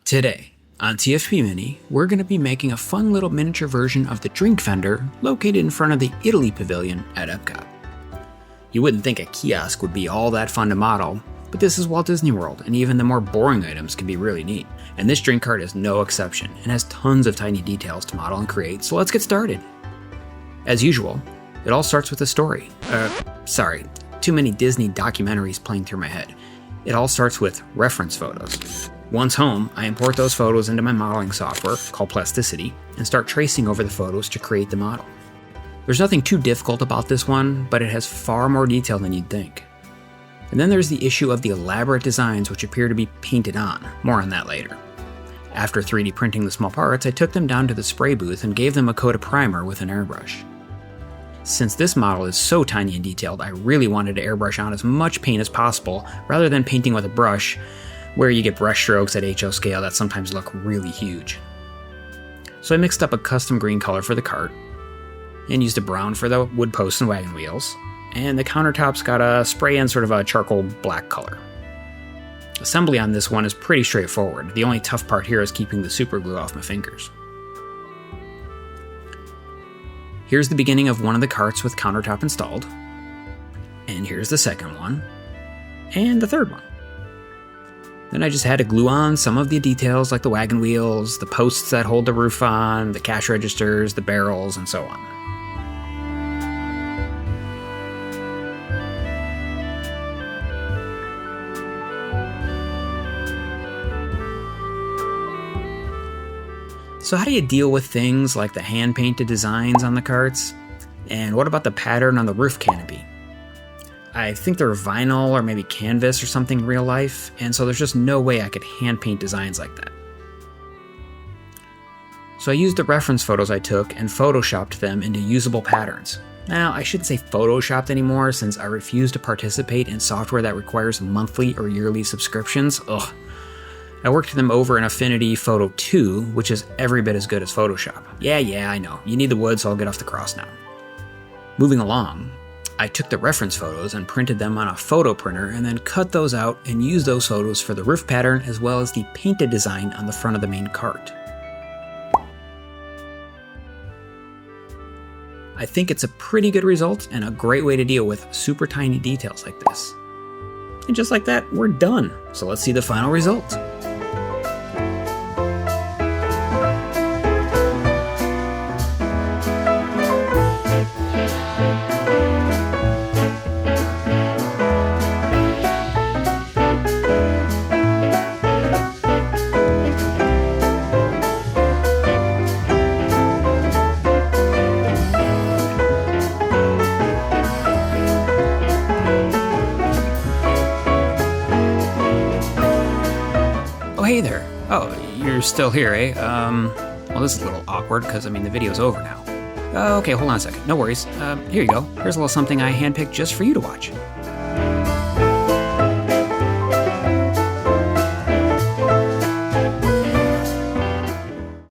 Today, on TFPmini, we're going to be making a fun little miniature version of the drink vendor located in front of the Italy pavilion at EPCOT. You wouldn't think a kiosk would be all that fun to model, but this is Walt Disney World, and even the more boring items can be really neat. And this drink cart is no exception, and has tons of tiny details to model and create, so let's get started. As usual, it all starts with a story. Sorry, too many Disney documentaries playing through my head. It all starts with reference photos. Once home, I import those photos into my modeling software, called Plasticity, and start tracing over the photos to create the model. There's nothing too difficult about this one, but it has far more detail than you'd think. And then there's the issue of the elaborate designs which appear to be painted on. More on that later. After 3D printing the small parts, I took them down to the spray booth and gave them a coat of primer with an airbrush. Since this model is so tiny and detailed, I really wanted to airbrush on as much paint as possible rather than painting with a brush, where you get brush strokes at HO scale that sometimes look really huge. So I mixed up a custom green color for the cart, and used a brown for the wood posts and wagon wheels, and the countertops got a spray and sort of a charcoal black color. Assembly on this one is pretty straightforward. The only tough part here is keeping the super glue off my fingers. Here's the beginning of one of the carts with countertop installed, and here's the second one, and the third one. Then I just had to glue on some of the details like the wagon wheels, the posts that hold the roof on, the cash registers, the barrels, and so on. So how do you deal with things like the hand-painted designs on the carts? And what about the pattern on the roof canopy? I think they're vinyl or maybe canvas or something in real life, and so there's just no way I could hand paint designs like that. So I used the reference photos I took and photoshopped them into usable patterns. Now, I shouldn't say photoshopped anymore since I refuse to participate in software that requires monthly or yearly subscriptions. Ugh. I worked them over in Affinity Photo 2, which is every bit as good as Photoshop. Yeah, I know. You need the wood, so I'll get off the cross now. Moving along, I took the reference photos and printed them on a photo printer and then cut those out and used those photos for the roof pattern as well as the painted design on the front of the main cart. I think it's a pretty good result and a great way to deal with super tiny details like this. And just like that, we're done. So let's see the final result. Hey there. Oh, you're still here, eh? Well, this is a little awkward because, the video's over now. Okay, hold on a second. No worries. Here you go. Here's a little something I handpicked just for you to watch.